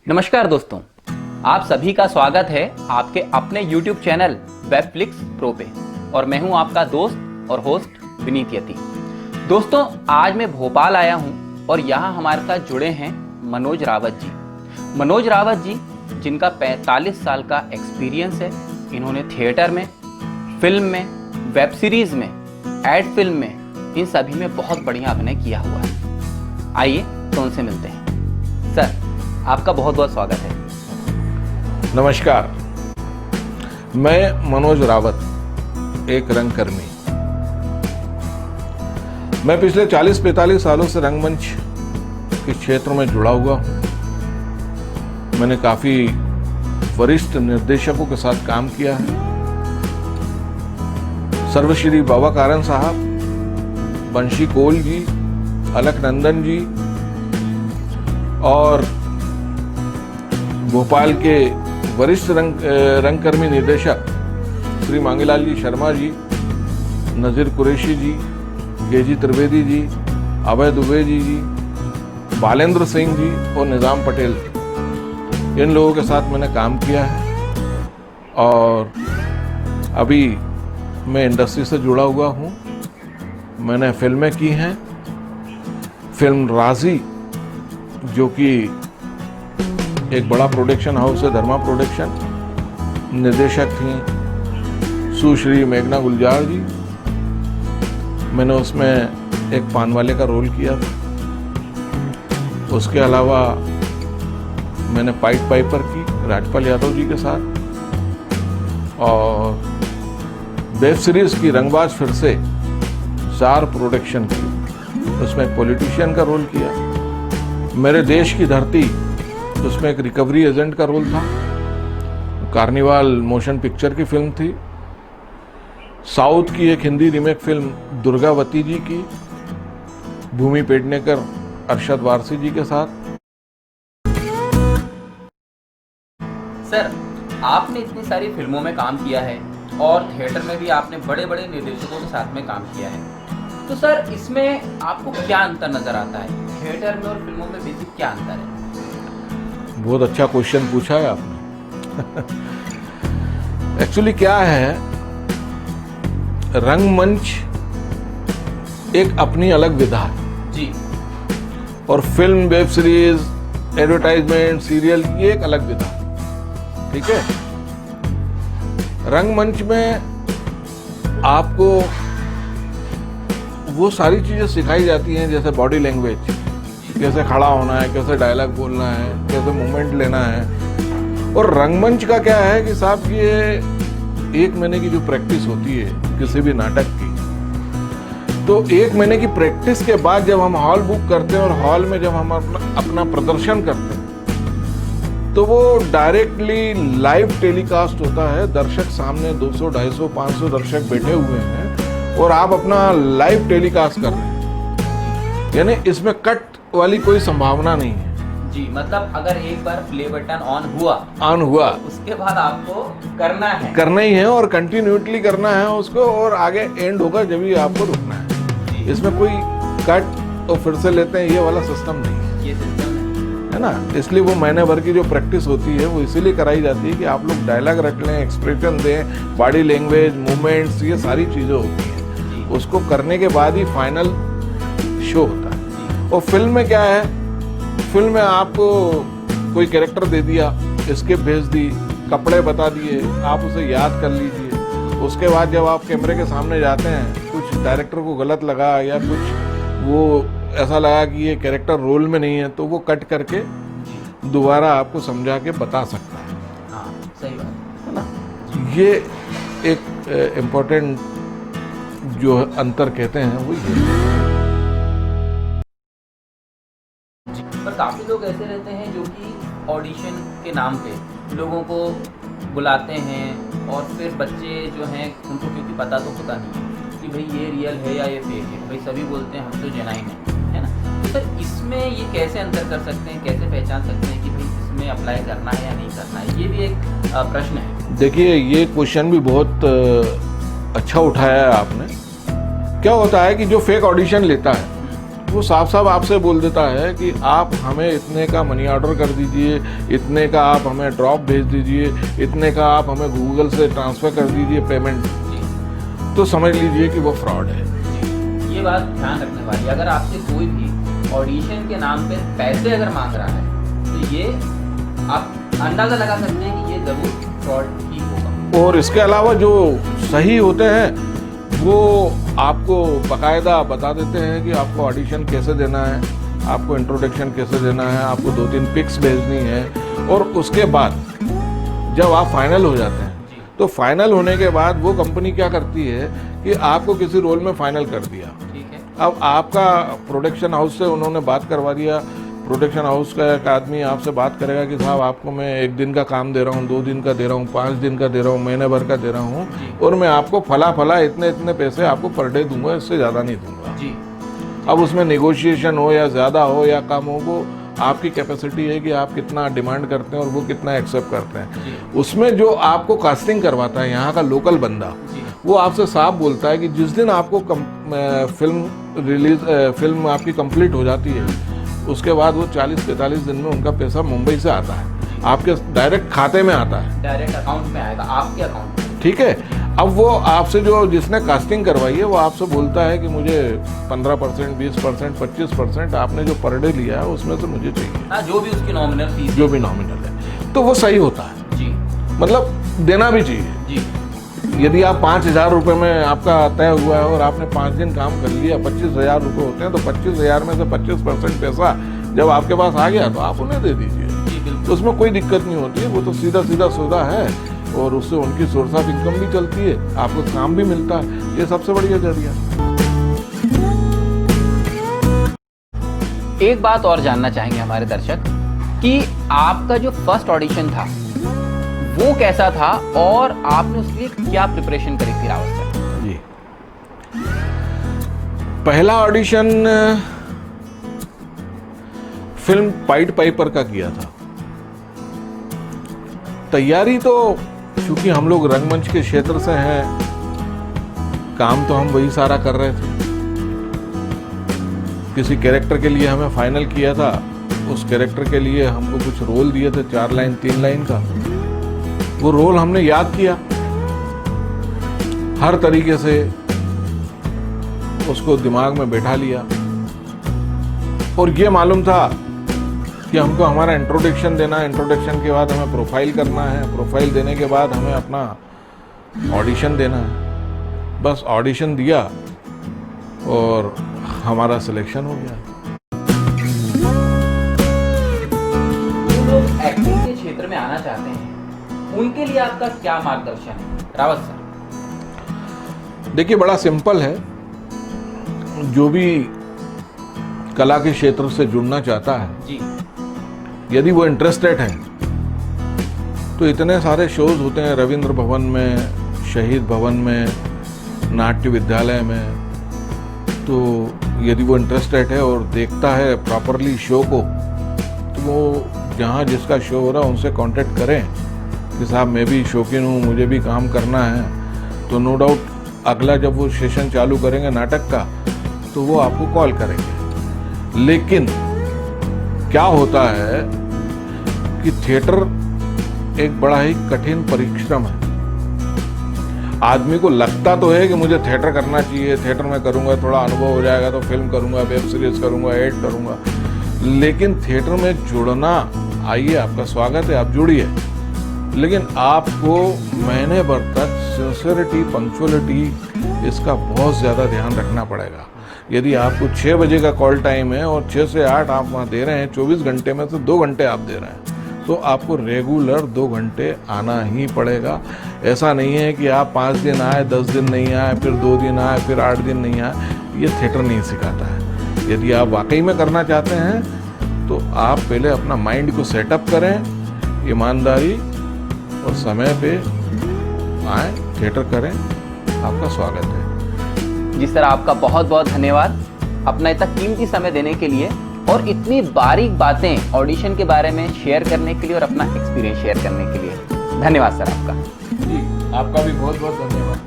नमस्कार दोस्तों, आप सभी का स्वागत है आपके अपने YouTube चैनल वेबफ्लिक्स प्रो पे। और मैं हूं आपका दोस्त और होस्ट विनीत यति। दोस्तों, आज मैं भोपाल आया हूं और यहां हमारे साथ जुड़े हैं मनोज रावत जी। मनोज रावत जी, जिनका 45 साल का एक्सपीरियंस है। इन्होंने थिएटर में, फिल्म में, वेब सीरीज में, एड फिल्म में, इन सभी में बहुत बढ़िया अभिनय किया हुआ है। आइए तो उनसे मिलते हैं। सर, आपका बहुत बहुत स्वागत है। नमस्कार, मैं मनोज रावत, एक रंगकर्मी। मैं पिछले 40-45 सालों से रंगमंच के क्षेत्र में जुड़ा हुआ हूँ। मैंने काफी वरिष्ठ निर्देशकों के साथ काम किया है। सर्वश्री बाबा कारन साहब, बंशी कोल जी, अलकनंदन जी और भोपाल के वरिष्ठ रंगकर्मी निर्देशक श्री मांगीलाल जी शर्मा जी, नजीर कुरैशी जी, गेजी त्रिवेदी जी, अभय दुबे जी, बालेंद्र सिंह जी और निजाम पटेल, इन लोगों के साथ मैंने काम किया है। और अभी मैं इंडस्ट्री से जुड़ा हुआ हूँ। मैंने फिल्में की हैं। फिल्म राजी, जो कि एक बड़ा प्रोडक्शन हाउस है, धर्मा प्रोडक्शन, निर्देशक थी सुश्री मेघना गुलजार जी। मैंने उसमें एक पानवाले का रोल किया था। उसके अलावा मैंने पाइट पाइपर की राजपाल यादव जी के साथ, और वेब सीरीज की रंगबाज फिर से स्टार प्रोडक्शन की, उसमें एक पॉलिटिशियन का रोल किया। मेरे देश की धरती, उसमें एक रिकवरी एजेंट का रोल था। कार्निवाल मोशन पिक्चर की फिल्म थी। साउथ की एक हिंदी रीमेक फिल्म दुर्गावती जी की, भूमि पेडनेकर, अरशद वारसी जी के साथ। सर, आपने इतनी सारी फिल्मों में काम किया है और थिएटर में भी आपने बड़े बड़े निर्देशकों के साथ में काम किया है। तो सर, इसमें आपको क्या अंतर नजर आता है? थिएटर में और फिल्मों में बेसिक क्या अंतर है? बहुत अच्छा क्वेश्चन पूछा है आपने। एक्चुअली क्या है, रंगमंच एक अपनी अलग विधा है जी, और film, web series, advertisement, serial, ये एक अलग विधा है। ठीक है। रंगमंच में आपको वो सारी चीजें सिखाई जाती हैं, जैसे बॉडी लैंग्वेज, कैसे खड़ा होना है, कैसे डायलॉग बोलना है, कैसे मूवमेंट लेना है। और रंगमंच का क्या है कि साहब, ये 1 महीने की जो प्रैक्टिस होती है किसी भी नाटक की, तो 1 महीने की प्रैक्टिस के बाद जब हम हॉल बुक करते हैं और हॉल में जब हम अपना प्रदर्शन करते हैं, तो वो डायरेक्टली लाइव टेलीकास्ट होता है। दर्शक सामने 200, 250, 500 दर्शक बैठे हुए हैं और आप अपना लाइव टेलीकास्ट कर रहे हैं। यानी इसमें कट वाली कोई संभावना नहीं है जी। मतलब अगर एक बार प्ले बटन ऑन हुआ, उसके बाद आपको करना ही है और कंटिन्यूटली करना है उसको, और आगे एंड होगा जब भी आपको रुकना है। इसमें कोई कट और फिर से लेते हैं, ये वाला सिस्टम नहीं है। ये सिस्टम है ना। इसलिए वो महीने भर की जो प्रैक्टिस होती है वो इसीलिए कराई जाती है कि आप लोग डायलॉग रख लें, एक्सप्रेशन दें, बॉडी लैंग्वेज, मूवमेंट्स, ये सारी चीज़ें होती हैं। उसको करने के बाद ही फाइनल शो होता है। और फिल्म में क्या है, फिल्म में आपको कोई कैरेक्टर दे दिया, स्क्रिप्ट भेज दी, कपड़े बता दिए, आप उसे याद कर लीजिए। उसके बाद जब आप कैमरे के सामने जाते हैं, कुछ डायरेक्टर को गलत लगा या कुछ वो ऐसा लगा कि ये कैरेक्टर रोल में नहीं है, तो वो कट करके दोबारा आपको समझा के बता सकता है। हाँ, सही बात है ना। ये एक इम्पोर्टेंट जो अंतर कहते हैं वो ये। पर काफ़ी लोग ऐसे रहते हैं जो कि ऑडिशन के नाम पे लोगों को बुलाते हैं, और फिर बच्चे जो हैं उनको क्योंकि पता तो होता नहीं है कि भाई ये रियल है या ये फेक है। भाई सभी बोलते हैं हम तो जेन्युइन है ना। तो सर, इसमें ये कैसे अंतर कर सकते हैं, कैसे पहचान सकते हैं कि भाई इसमें अप्लाई करना है या नहीं करना है? ये भी एक प्रश्न है। देखिए, ये क्वेश्चन भी बहुत अच्छा उठाया है आपने। क्या होता है कि जो फेक ऑडिशन लेता है वो साफ साफ आपसे बोल देता है कि आप हमें इतने का मनी ऑर्डर कर दीजिए, इतने का आप हमें ड्रॉप भेज दीजिए, इतने का आप हमें गूगल से ट्रांसफ़र कर दीजिए पेमेंट, तो समझ लीजिए कि वो फ्रॉड है। ये बात ध्यान रखने वाली, अगर आपसे कोई भी ऑडिशन के नाम पे पैसे अगर मांग रहा है तो ये आप अंदाज़ा लगा सकते हैं कि ये ज़रूर फ्रॉड ही होगा। और इसके अलावा जो सही होते हैं वो आपको बाकायदा बता देते हैं कि आपको ऑडिशन कैसे देना है, आपको इंट्रोडक्शन कैसे देना है, आपको 2-3 पिक्स भेजनी है। और उसके बाद जब आप फाइनल हो जाते हैं तो फाइनल होने के बाद वो कंपनी क्या करती है कि आपको किसी रोल में फाइनल कर दिया, ठीक है। अब आपका प्रोडक्शन हाउस से उन्होंने बात करवा दिया। प्रोडक्शन हाउस का एक आदमी आपसे बात करेगा कि साहब आपको मैं 1 दिन का काम दे रहा हूँ, 2 दिन का दे रहा हूँ, 5 दिन का दे रहा हूँ, महीने भर का दे रहा हूँ, और मैं आपको फला इतने इतने पैसे आपको पर डे दूंगा, इससे ज़्यादा नहीं दूंगा जी। अब उसमें नेगोशिएशन हो या ज़्यादा हो या कम हो, वो आपकी कैपेसिटी है कि आप कितना डिमांड करते हैं और वो कितना एक्सेप्ट करते हैं। उसमें जो आपको कास्टिंग करवाता है यहाँ का लोकल बंदा, वो आपसे साफ बोलता है कि जिस दिन आपको फिल्म आपकी कंप्लीट हो जाती है उसके बाद वो 40-45 दिन में उनका पैसा मुंबई से आता है, आपके डायरेक्ट खाते में आता है, डायरेक्ट अकाउंट में आएगा, आपके अकाउंट में। ठीक है। अब वो आपसे जो जिसने कास्टिंग करवाई है वो आपसे बोलता है कि मुझे 15%, 20%, 25% आपने जो पर डे लिया है उसमें से मुझे चाहिए। हाँ, जो भी उसकी नॉमिनल फीस, जो भी नॉमिनल है, तो वो सही होता है जी, मतलब देना भी चाहिए जी। यदि आप 5,000 रुपये में आपका तय हुआ है और आपने 5 दिन काम कर लिया, 25,000 रुपये होते हैं, तो 25,000 में से 25% पैसा जब आपके पास आ गया तो आप उन्हें दे दीजिए, तो उसमें कोई दिक्कत नहीं होती है। वो तो सीधा सीधा सौदा है और उससे उनकी सोर्स ऑफ इनकम भी चलती है, आपको काम भी मिलता है, ये सबसे बढ़िया जरिया। एक बात और जानना चाहेंगे हमारे दर्शक कि आपका जो फर्स्ट ऑडिशन था वो कैसा था और आपने उसके लिए क्या प्रिपरेशन करी थी रावत सर? जी, पहला ऑडिशन फिल्म पाइड पाइपर का किया था। तैयारी तो चूंकि हम लोग रंगमंच के क्षेत्र से हैं, काम तो हम वही सारा कर रहे थे। किसी कैरेक्टर के लिए हमें फाइनल किया था, उस कैरेक्टर के लिए हमको कुछ रोल दिए थे, 4 लाइन 3 लाइन का, वो रोल हमने याद किया, हर तरीके से उसको दिमाग में बैठा लिया और ये मालूम था कि हमको हमारा इंट्रोडक्शन देना है, इंट्रोडक्शन के बाद हमें प्रोफाइल करना है, प्रोफाइल देने के बाद हमें अपना ऑडिशन देना है। बस ऑडिशन दिया और हमारा सिलेक्शन हो गया। जो लोग एक्टिंग के क्षेत्र में आना चाहते हैं उनके लिए आपका क्या मार्गदर्शन है रावत सर? देखिए, बड़ा सिंपल है। जो भी कला के क्षेत्र से जुड़ना चाहता है जी, यदि वो इंटरेस्टेड है तो इतने सारे शोज होते हैं रविंद्र भवन में, शहीद भवन में, नाट्य विद्यालय में। तो यदि वो इंटरेस्टेड है और देखता है प्रॉपरली शो को, तो वो जहाँ जिसका शो हो रहा है उनसे कांटेक्ट करें कि साहब मैं भी शौकीन हूँ, मुझे भी काम करना है। तो नो डाउट अगला जब वो सेशन चालू करेंगे नाटक का तो वो आपको कॉल करेंगे। लेकिन क्या होता है कि थिएटर एक बड़ा ही कठिन परिश्रम है। आदमी को लगता तो है कि मुझे थिएटर करना चाहिए, थिएटर में करूँगा थोड़ा अनुभव हो जाएगा तो फिल्म करूँगा, वेब सीरीज करूँगा, एड करूँगा, लेकिन थिएटर में जुड़ना, आइए आपका स्वागत है, आप जुड़िए, लेकिन आपको महीने भर तक सिंसियरिटी, पंक्चुअलिटी, इसका बहुत ज़्यादा ध्यान रखना पड़ेगा। यदि आपको 6 बजे का कॉल टाइम है और 6 से 8 आप वहाँ दे रहे हैं, 24 घंटे में से 2 घंटे आप दे रहे हैं, तो आपको रेगुलर 2 घंटे आना ही पड़ेगा। ऐसा नहीं है कि आप 5 दिन आए, 10 दिन नहीं आए, फिर 2 दिन आए, फिर 8 दिन नहीं आए। ये थिएटर नहीं सिखाता है। यदि आप वाकई में करना चाहते हैं तो आप पहले अपना माइंड को सेटअप करें, ईमानदारी और समय पे आए, थिएटर करें, आपका स्वागत है। जी सर, आपका बहुत बहुत धन्यवाद अपना इतना कीमती समय देने के लिए और इतनी बारीक बातें ऑडिशन के बारे में शेयर करने के लिए और अपना एक्सपीरियंस शेयर करने के लिए। धन्यवाद सर आपका। जी, आपका भी बहुत बहुत धन्यवाद।